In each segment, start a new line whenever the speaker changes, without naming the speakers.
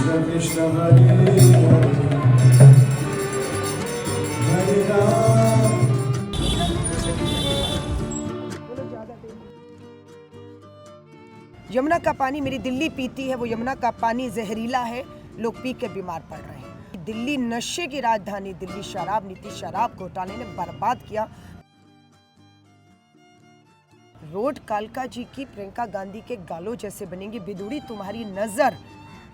कृष्ण कृष्ण हरे हरे हरे राम।
यमुना का पानी मेरी दिल्ली पीती है, वो यमुना का पानी जहरीला है, लोग पी के बीमार पड़ रहे हैं। दिल्ली नशे की राजधानी, दिल्ली शराब नीति, शराब घोटाले ने बर्बाद किया। रोड कालका जी की प्रियंका गांधी के गालों जैसे बनेंगी। बिदुड़ी तुम्हारी नजर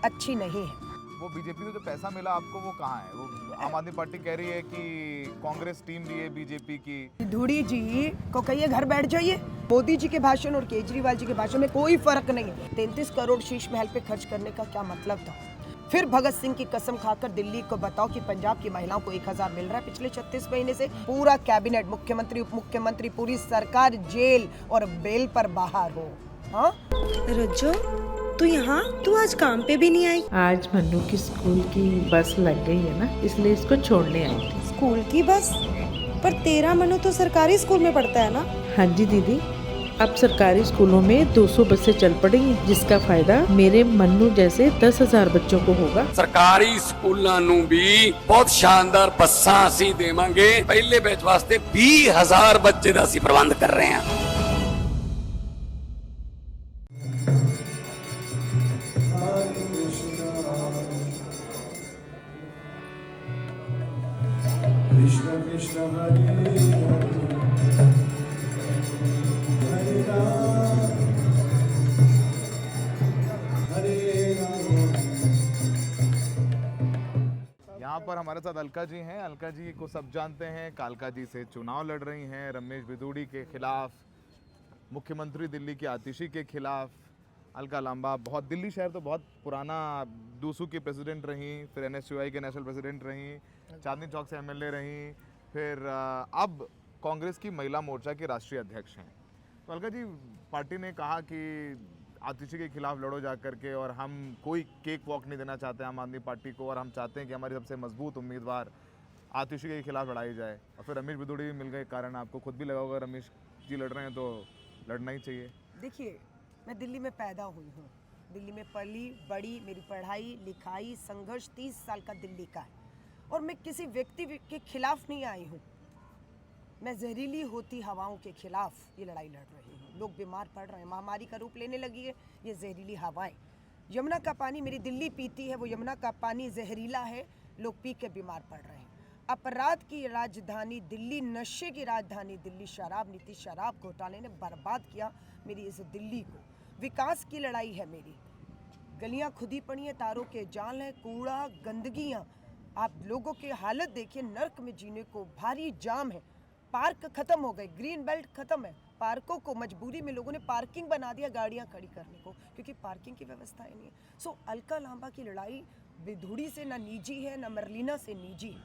अच्छी नहीं है।
वो बीजेपी को जो पैसा मिला आपको वो कहाँ है? वो आम आदमी पार्टी कह रही है कि कांग्रेस टीम ली है बीजेपी की।
बिदुड़ी जी को कहिए घर बैठ जाइए। मोदी जी के भाषण और केजरीवाल जी के भाषण में कोई फर्क नहीं है। 33 करोड़ शीश महल पे खर्च करने का क्या मतलब था? फिर भगत सिंह की कसम खाकर दिल्ली को बताओ कि पंजाब की महिलाओं को 1000 मिल रहा है पिछले 36 महीने से। पूरा कैबिनेट, मुख्यमंत्री, उप मुख्यमंत्री, पूरी सरकार जेल और बेल पर बाहर हो। हाँ
रज्जो, तू यहाँ, तू आज काम पे भी नहीं आई?
आज मन्नू की स्कूल की बस लग गई है ना, इसलिए इसको छोड़ने आई थी।
स्कूल की बस? पर तेरा मनु तो सरकारी स्कूल में पढ़ता है ना?
हाँ जी दीदी, अब सरकारी स्कूलों में 200 बसें चल पड़ेंगी, जिसका फायदा मेरे मन्नू जैसे 10,000 बच्चों को होगा।
ਸਰਕਾਰੀ ਸਕੂਲਾਂ ਨੂੰ ਵੀ ਬਹੁਤ ਸ਼ਾਨਦਾਰ ਬੱਸਾਂ ਅਸੀਂ ਦੇਵਾਂਗੇ। ਪਹਿਲੇ ਬੈਚ ਵਾਸਤੇ 20,000 ਬੱਚੇ ਦਾ ਅਸੀਂ ਪ੍ਰਬੰਧ ਕਰ ਰਹੇ ਹਾਂ।
कृष्ण कृष्ण हरे हरे हरे राम हरे राम।
यहाँ पर हमारे साथ अलका जी हैं। अलका जी को सब जानते हैं, कालका जी से चुनाव लड़ रही हैं रमेश बिदुड़ी के खिलाफ, मुख्यमंत्री दिल्ली की आतिशी के खिलाफ। अलका लांबा बहुत, दिल्ली शहर तो बहुत पुराना, दूसू की प्रेसिडेंट रही, फिर NSUI के नेशनल प्रेसिडेंट रही, चांदनी चौक से MLA रही, फिर अब कांग्रेस की महिला मोर्चा की राष्ट्रीय अध्यक्ष हैं। तो अलका जी, पार्टी ने कहा कि आतिशी के खिलाफ लड़ो जा करके, और हम कोई केक वॉक नहीं देना चाहते आम आदमी पार्टी को, और हम चाहते हैं कि हमारी सबसे मजबूत उम्मीदवार आतिशी के खिलाफ लड़ाई जाए। और फिर रमेश बिदुड़ी भी मिल गए, कारण आपको खुद भी लगा होगा रमेश जी लड़ रहे हैं तो लड़ना ही चाहिए।
देखिए, मैं दिल्ली में पैदा हुई हूँ, दिल्ली में पली बड़ी, मेरी पढ़ाई लिखाई संघर्ष 30 साल का दिल्ली का है, और मैं किसी व्यक्ति के खिलाफ नहीं आई हूँ। मैं जहरीली होती हवाओं के खिलाफ ये लड़ाई लड़ रही हूँ। लोग बीमार पड़ रहे हैं, महामारी का रूप लेने लगी है ये जहरीली हवाएं। यमुना का पानी मेरी दिल्ली पीती है, वो यमुना का पानी जहरीला है, लोग पी के बीमार पड़ रहे हैं। अपराध की राजधानी दिल्ली, नशे की राजधानी दिल्ली, शराब नीति, शराब घोटाले ने बर्बाद किया मेरी इस दिल्ली को। विकास की लड़ाई है मेरी। गलियां खुदी पड़ी हैं, तारों के जाल हैं, कूड़ा, गंदगियां। आप लोगों की हालत देखिए, नर्क में जीने को, भारी जाम है, पार्क खत्म हो गए, ग्रीन बेल्ट खत्म है। पार्कों को मजबूरी में लोगों ने पार्किंग बना दिया गाड़ियां खड़ी करने को, क्योंकि पार्किंग की व्यवस्था ही नहीं है। सो अलका लांबा की लड़ाई बिधुड़ी से ना निजी है, ना मरलीना से निजी है।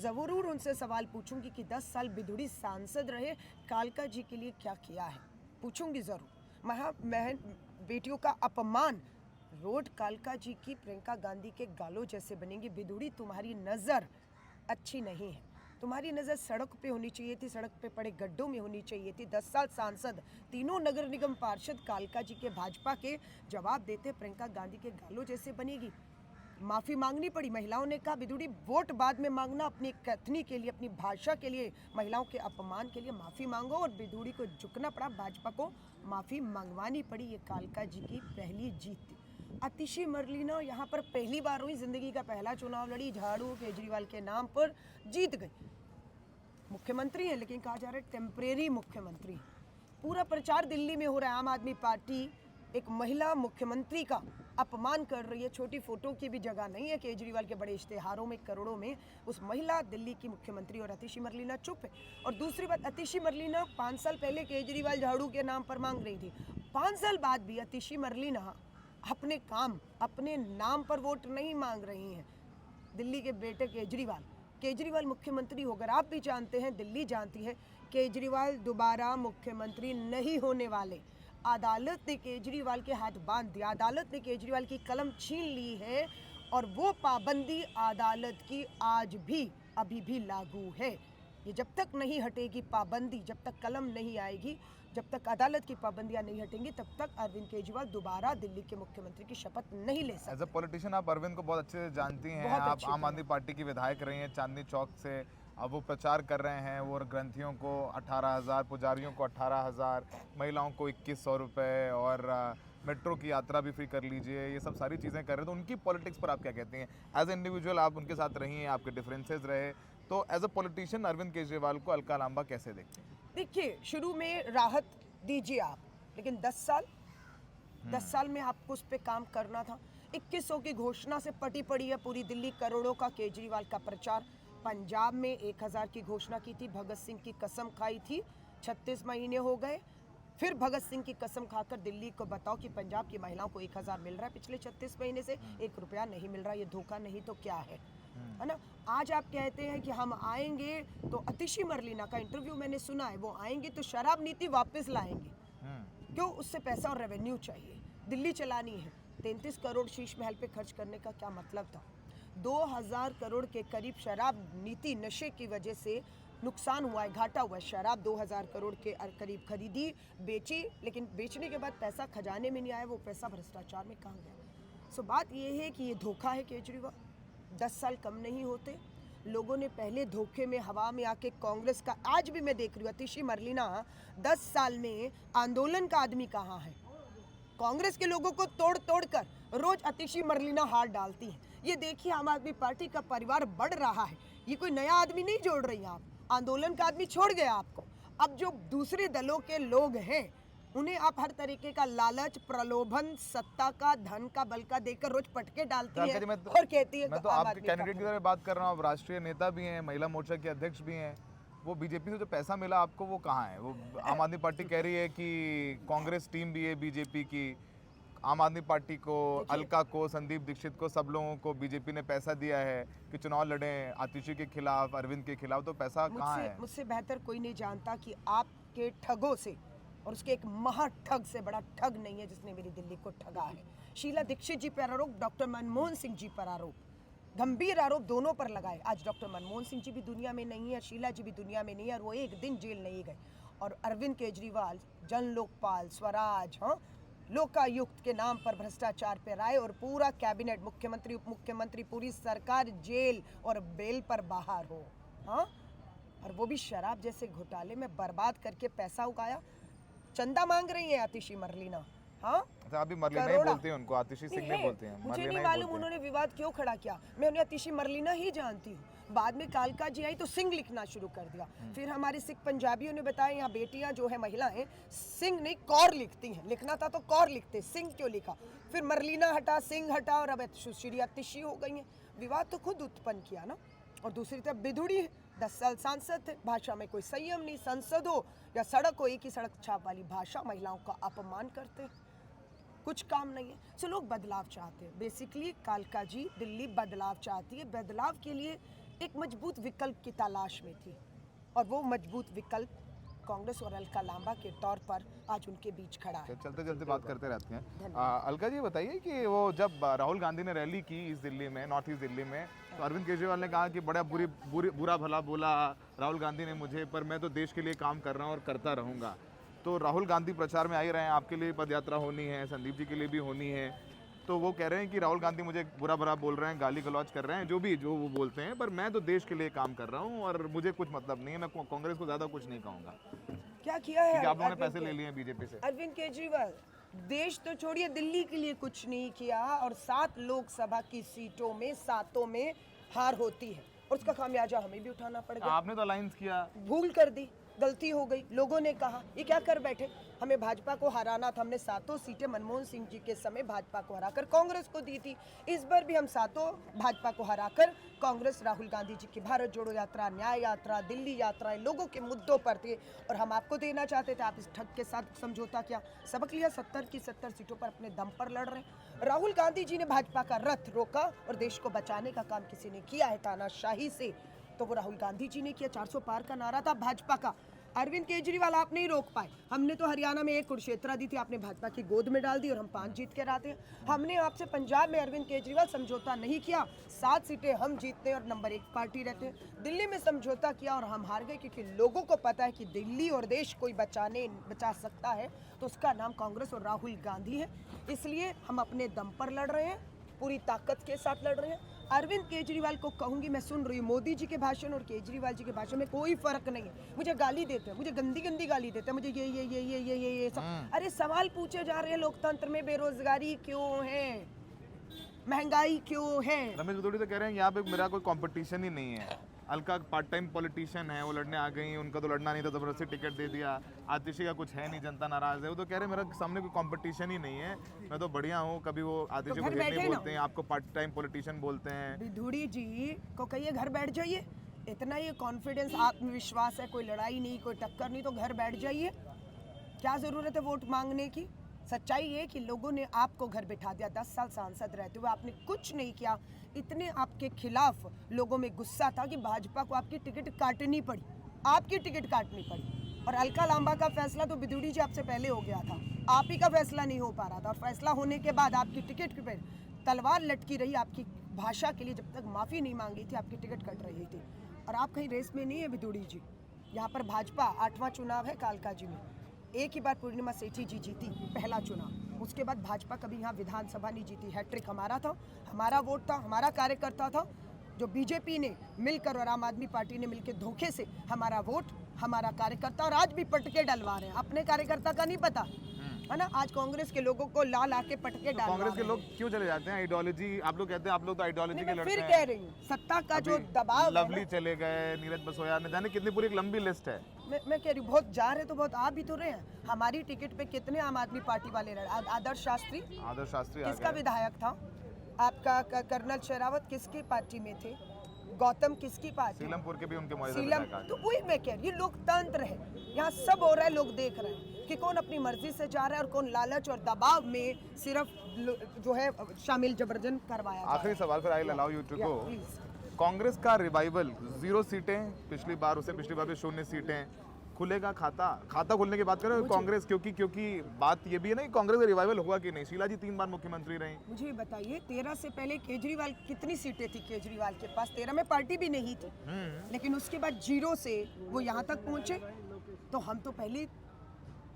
ज़रूर उनसे सवाल पूछूंगी कि 10 साल बिधुड़ी सांसद रहे, कालका जी के लिए क्या किया है, पूछूंगी ज़रूर। बहन बेटियों का अपमान, रोड कालका जी की प्रियंका गांधी के गालों जैसे बनेंगी। बिधुड़ी तुम्हारी नज़र अच्छी नहीं है, तुम्हारी नज़र सड़क पे होनी चाहिए थी, सड़क पे पड़े गड्ढों में होनी चाहिए थी। 10 साल सांसद, तीनों नगर निगम पार्षद कालका जी के भाजपा के, जवाब देते प्रियंका गांधी के गालों जैसे बनेगी। माफ़ी मांगनी पड़ी, महिलाओं ने कहा बिधुड़ी वोट बाद में मांगना, अपनी कथनी के लिए, अपनी भाषा के लिए, महिलाओं के अपमान के लिए माफ़ी मांगो, और बिधुड़ी को झुकना पड़ा, भाजपा को माफ़ी मंगवानी पड़ी। ये कालका जी की पहली जीत थी। आतिशी मरलीना यहाँ पर पहली बार हुई, जिंदगी का पहला चुनाव लड़ी, झाड़ू केजरीवाल के नाम पर जीत गई। मुख्यमंत्री हैं, लेकिन कहा जा रहा है टेम्परेरी मुख्यमंत्री। पूरा प्रचार दिल्ली में हो रहा है, आम आदमी पार्टी एक महिला मुख्यमंत्री का अपमान कर रही है। छोटी फोटो की भी जगह नहीं है केजरीवाल के बड़े इश्तेहारों में, करोड़ों में। उस महिला दिल्ली की मुख्यमंत्री और आतिशी मरलीना चुप है। और दूसरी बात, आतिशी मरलीना 5 साल पहले केजरीवाल झाड़ू के नाम पर मांग रही थी, 5 साल बाद भी आतिशी मरलीना अपने काम, अपने नाम पर वोट नहीं मांग रही हैं। दिल्ली के बेटे केजरीवाल मुख्यमंत्री होकर, आप भी जानते हैं, दिल्ली जानती है, केजरीवाल दोबारा मुख्यमंत्री नहीं होने वाले। अदालत ने केजरीवाल के हाथ बांध दिया, अदालत ने केजरीवाल की कलम छीन ली है, और वो पाबंदी अदालत की आज भी अभी भी लागू है। ये जब तक नहीं हटेगी पाबंदी, जब तक कलम नहीं आएगी, जब तक अदालत की पाबंदियां नहीं हटेंगी तब तक अरविंद केजरीवाल दोबारा दिल्ली के मुख्यमंत्री की शपथ नहीं ले
एज
सकते।
अ पॉलिटिशियन आप अरविंद को बहुत अच्छे से जानती हैं,
बहुत
आप
अच्छी
आम
तरह।
आदमी पार्टी की विधायक रही हैं चांदनी चौक से। अब वो प्रचार कर रहे हैं, वो ग्रंथियों को 18,000, पुजारियों को 18,000, महिलाओं को 2,100 रुपये और मेट्रो की यात्रा भी फ्री कर लीजिए, ये सब सारी चीज़ें कर रहे हैं। तो उनकी पॉलिटिक्स पर आप क्या कहती हैं? एज ए इंडिविजुअल आप उनके साथ रही हैं, आपके डिफरेंसेस रहे, तो as a politician Arvind Kejriwal को अलका लांबा कैसे देखते हैं?
देखिए, शुरू में राहत दीजिए आप, लेकिन 10 साल में आपको उस पर काम करना था। 2100 की घोषणा से पटी पड़ी है पूरी दिल्ली, करोड़ों का केजरीवाल का प्रचार। पंजाब में 1000 की घोषणा की थी, भगत सिंह की कसम खाई थी, 36 महीने हो गए। फिर भगत सिंह की कसम खाकर दिल्ली को बताओ कि पंजाब की महिलाओं को 1000 मिल रहा है, पिछले 36 महीने से 1 रुपया नहीं मिल रहा। ये धोखा नहीं तो क्या है ना? आज आप कहते हैं कि हम आएंगे, तो अतिशी मरलीना का इंटरव्यू मैंने सुना है, वो आएंगे तो शराब नीति वापस लाएंगे। क्यों? उससे पैसा और रेवेन्यू चाहिए, दिल्ली चलानी है। 33 करोड़ शीश महल पे खर्च करने का क्या मतलब था? 2000 करोड़ के करीब शराब नीति नशे की वजह से नुकसान हुआ है, घाटा हुआ है। शराब 2000 करोड़ के करीब खरीदी, बेची, लेकिन बेचने के बाद पैसा खजाने में नहीं आया, वो पैसा भ्रष्टाचार में कहाँ गया? सो बात ये है कि ये धोखा है केजरीवाल। 10 साल कम नहीं होते। लोगों ने पहले धोखे में हवा में आके कांग्रेस का, आज भी मैं देख रही हूँ अतिशी मरलीना 10 साल में आंदोलन का आदमी कहाँ है? कांग्रेस के लोगों को तोड़ तोड़ कर रोज अतिशी मरलीना हाथ डालती है। ये देखिए, आम आदमी पार्टी का परिवार बढ़ रहा है। ये कोई नया आदमी नहीं जोड़ रही आप, आंदोलन का आदमी छोड़ गया आपको। अब जो दूसरे दलों के लोग हैं उन्हें आप हर तरीके का लालच, प्रलोभन, सत्ता का, धन का, बल का देकर रोज पटके डालती है और कहती है
मैं तो आपके कैंडिडेट की तरह बात कर रहा हूँ। आप राष्ट्रीय नेता भी हैं, महिला मोर्चा के अध्यक्ष भी हैं। वो बीजेपी से जो पैसा मिला आपको वो कहाँ है? वो आम आदमी पार्टी कह रही है कि कांग्रेस टीम भी है बीजेपी की, आम आदमी पार्टी को, अलका को, संदीप दीक्षित को, सब लोगों को बीजेपी ने पैसा दिया है कि चुनाव लड़ें आतिशी के खिलाफ, अरविंद के खिलाफ। तो पैसा कहाँ है?
मुझसे बेहतर कोई नहीं जानता कि आपके ठगों से, और उसके एक महाठग से बड़ा ठग नहीं है जिसने मेरी दिल्ली को ठगा है। शीला दीक्षित जी पर आरोप, डॉक्टर मनमोहन सिंह जी पर आरोप, गंभीर आरोप दोनों पर लगाए। आज डॉक्टर मनमोहन सिंह जी भी दुनिया में नहीं है, शीला जी भी दुनिया में नहीं है, और वो एक दिन जेल नहीं गए। और अरविंद केजरीवाल जन लोकपाल, स्वराज, लोकायुक्त के नाम पर भ्रष्टाचार पे राय, और पूरा कैबिनेट, मुख्यमंत्री, उप मुख्यमंत्री, पूरी सरकार जेल और बेल पर बाहर हो। और वो भी शराब जैसे घोटाले में बर्बाद करके पैसा उगाया। चंदा मांग रही है आतिशी मरलीना।
अच्छा, अभी मरलीना ही बोलते हैं उनको, आतिशी सिंह नहीं बोलते हैं।
मुझे नहीं मालूम उन्होंने विवाद क्यों खड़ा किया। मैं उन्हें आतिशी मरलीना ही जानती हूँ। बाद में कालका जी आई तो सिंह लिखना शुरू कर दिया। फिर हमारे सिख पंजाबियों ने बताया यहाँ बेटियां जो है, महिलाएं, सिंह नहीं कौर लिखती हैं। लिखना था तो कौर लिखते, सिंह क्यों लिखा? फिर मरलीना हटा, सिंह हटा, और अब सुश्री आतिशी हो गई है। विवाद तो खुद उत्पन्न किया ना। और दूसरी तरफ बिधुड़ी है, 10 साल सांसद थे, भाषा में कोई संयम नहीं। संसद हो या सड़क हो, एक ही सड़क छाप वाली भाषा, महिलाओं का अपमान करते हैं, कुछ काम नहीं है। सो लोग बदलाव चाहते हैं। बेसिकली कालका जी दिल्ली बदलाव चाहती है। बदलाव के लिए एक मजबूत विकल्प की तलाश में थी, और वो मजबूत विकल्प कांग्रेस और अलका लांबा के तौर पर आज उनके बीच खड़ा है।
चलते चलते बात करते रहते हैं। अलका जी बताइए कि वो जब राहुल गांधी ने रैली की इस दिल्ली में, नॉर्थ ईस्ट दिल्ली में, तो अरविंद केजरीवाल ने कहा कि बड़ा बुरा भला बोला राहुल गांधी ने मुझे, पर मैं तो देश के लिए काम कर रहा हूँ और करता रहूँगा। तो राहुल गांधी प्रचार में आ ही रहे हैं, आपके लिए पद यात्रा होनी है, संदीप जी के लिए भी होनी है। तो वो कह रहे हैं कि राहुल गांधी मुझे बुरा भला बोल रहे हैं, गाली गलौज कर रहे हैं, जो वो बोलते हैं, पर मैं तो देश के लिए काम कर रहा हूँ और मुझे कुछ मतलब नहीं है, मैं कांग्रेस को ज़्यादा कुछ नहीं कहूँगा।
क्या किया है?
आप लोगों ने पैसे ले लिए हैं बीजेपी से।
अरविंद केजरीवाल देश तो छोड़िए, दिल्ली के लिए कुछ नहीं किया, और 7 लोकसभा की सीटों में 7 में हार होती है, और उसका खामियाजा हमें भी उठाना पड़ गया।
आपने तो अलायंस किया,
भूल कर दी, गलती हो गई। लोगों ने कहा ये क्या कर बैठे, हमें भाजपा को हराना था। हमने 7 सीटें मनमोहन सिंह जी के समय भाजपा को हराकर कांग्रेस को दी थी। इस बार भी हम 7 भाजपा को हराकर कांग्रेस, राहुल गांधी जी की भारत जोड़ो यात्रा, न्याय यात्रा, दिल्ली यात्रा, लोगों के मुद्दों पर थे, और हम आपको देना चाहते थे। आप इस ठग के साथ समझौता किया, सबक लिया। 70 की 70 सीटों पर अपने दम पर लड़ रहे हैं। राहुल गांधी जी ने भाजपा का रथ रोका, और देश को बचाने का काम किसी ने किया है तानाशाही से, तो वो राहुल गांधी जी ने किया। 400 पार का नारा था भाजपा का। अरविंद केजरीवाल आप नहीं रोक पाए। हमने तो हरियाणा में एक कुरुक्षेत्र दी थी, आपने भाजपा की गोद में डाल दी और हम 5 जीत के आते हैं। हमने आपसे पंजाब में अरविंद केजरीवाल समझौता नहीं किया, 7 सीटें हम जीतते हैं और नंबर 1 पार्टी रहते हैं। दिल्ली में समझौता किया और हम हार गए, क्योंकि लोगों को पता है कि दिल्ली और देश कोई बचा सकता है तो उसका नाम कांग्रेस और राहुल गांधी है। इसलिए हम अपने दम पर लड़ रहे हैं, पूरी ताकत के साथ लड़ रहे हैं। अरविंद केजरीवाल को कहूंगी, मैं सुन रही हूँ मोदी जी के भाषण और केजरीवाल जी के भाषण में कोई फर्क नहीं है। मुझे गाली देते हैं, मुझे गंदी गंदी गाली देते हैं, मुझे ये सब। अरे सवाल पूछे जा रहे हैं लोकतंत्र में, बेरोजगारी क्यों है, महंगाई क्यों है।
रमेश भदौड़ी तो कह रहे हैं यहाँ पे मेरा कोई कंपटीशन ही नहीं है। अलका पार्ट टाइम पॉलिटिशियन है, वो लड़ने आ गई, उनका तो लड़ना नहीं था, जबरदस्ती टिकट दे दिया। आतिशी का कुछ है नहीं, जनता नाराज है। वो तो कह रहे हैं मेरा सामने कोई कंपटीशन ही नहीं है, मैं तो बढ़िया हूँ। कभी वो आतिशी को नहीं बोलते हैं, आपको पार्ट टाइम पॉलिटिशियन बोलते हैं।
विधुड़ी जी को कहिए घर बैठ जाइए, इतना ये कॉन्फिडेंस आत्मविश्वास है, कोई लड़ाई नहीं, कोई टक्कर नहीं, तो घर बैठ जाइए। क्या जरूरत है वोट मांगने की। सच्चाई ये कि लोगों ने आपको घर बिठा दिया, 10 साल सांसद रहते हुए आपने कुछ नहीं किया। इतने आपके खिलाफ लोगों में गुस्सा था कि भाजपा को आपकी टिकट काटनी पड़ी, आपकी टिकट काटनी पड़ी। और अलका लांबा का फैसला तो विधुड़ी जी आपसे पहले हो गया था, आप ही का फैसला नहीं हो पा रहा था। और फैसला होने के बाद आपकी टिकट पे तलवार लटकी रही, आपकी भाषा के लिए जब तक माफ़ी नहीं मांगी थी आपकी टिकट कट रही थी। और आप कहीं रेस में नहीं है विधुड़ी जी। यहाँ पर भाजपा 8वां चुनाव है कालका जी में, एक ही बार पूर्णिमा सेठी जी जीती पहला चुनाव, उसके बाद भाजपा कभी यहाँ विधानसभा नहीं जीती। हैट्रिक हमारा था, हमारा वोट था, हमारा कार्यकर्ता था। जो बीजेपी ने मिलकर और आम आदमी पार्टी ने मिलकर धोखे से हमारा वोट, हमारा कार्यकर्ता, और आज भी पटके डलवा रहे हैं। अपने कार्यकर्ता का नहीं पता है ना, आज कांग्रेस के लोगों को ला ला के पटके डाल।
कांग्रेस के लोग क्यों चले जाते हैं? आइडियोलॉजी, आप लोग कहते हैं आप लोग तो आइडियोलॉजी के लड़ते हैं।
फिर कह रही हूँ सत्ता का जो दबाव,
लवली चले गए, नीरज बसोया, न जाने कितनी पूरी एक लंबी लिस्ट है।
मैं कह रही हूँ बहुत जा रहे तो बहुत आ भी तो रहे हैं। हमारी टिकट पे कितने आम आदमी पार्टी वाले लड़े। आदर्श शास्त्री किसका विधायक था? आपका कर्नल शेरावत किसकी पार्टी में थे? गौतम किसकी पार्टी?
सीलमपुर के भी उनके मौजूदा
सीलम।
विधायक।
तो वही मैं कह रही हूँ, लोकतंत्र है, यहाँ सब हो रहा है, लोग देख रहे हैं कि कौन अपनी मर्जी से जा रहा है और कौन लालच और दबाव में सिर्फ जो है शामिल जबरदस्ती करवाया।
आखिरी सवाल फिर I allow you to go.
Please.
Congress का रिवाइवल, 0 सीटें पिछली बार भी 0 सीटें, खुलेगा खाता खोलने की बात करें कांग्रेस, क्योंकि बात ये भी है ना कि कांग्रेस का रिवाइवल हुआ कि नहीं। शीला जी 3 बार मुख्यमंत्री रही।
मुझे ये बताइए 13 से पहले केजरीवाल कितनी सीटें थी केजरीवाल के पास? 13 में पार्टी भी नहीं थी, लेकिन उसके बाद 0 से वो यहाँ तक पहुंचे। तो हम तो पहले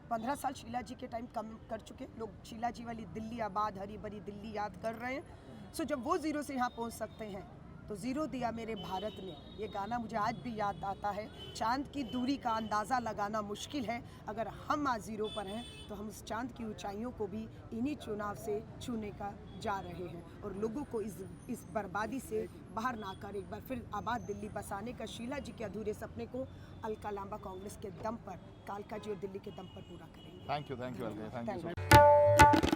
15 साल शीला जी के टाइम कम कर चुके। लोग शीला जी वाली दिल्ली आबाद हरी भरी दिल्ली याद कर रहे हैं। सो जब वो 0 से यहाँ पहुँच सकते हैं तो 0 दिया मेरे भारत ने, ये गाना मुझे आज भी याद आता है। चांद की दूरी का अंदाज़ा लगाना मुश्किल है, अगर हम आज 0 पर हैं तो हम उस चांद की ऊंचाइयों को भी इन्हीं चुनाव से छूने का जा रहे हैं। और लोगों को इस बर्बादी से बाहर ना कर एक बार फिर आबाद दिल्ली बसाने का शीला जी के अधूरे सपने को अलका लांबा कांग्रेस के दम पर, कालका जी और दिल्ली के दम पर पूरा करेंगे।
Thank you Alka, thank you.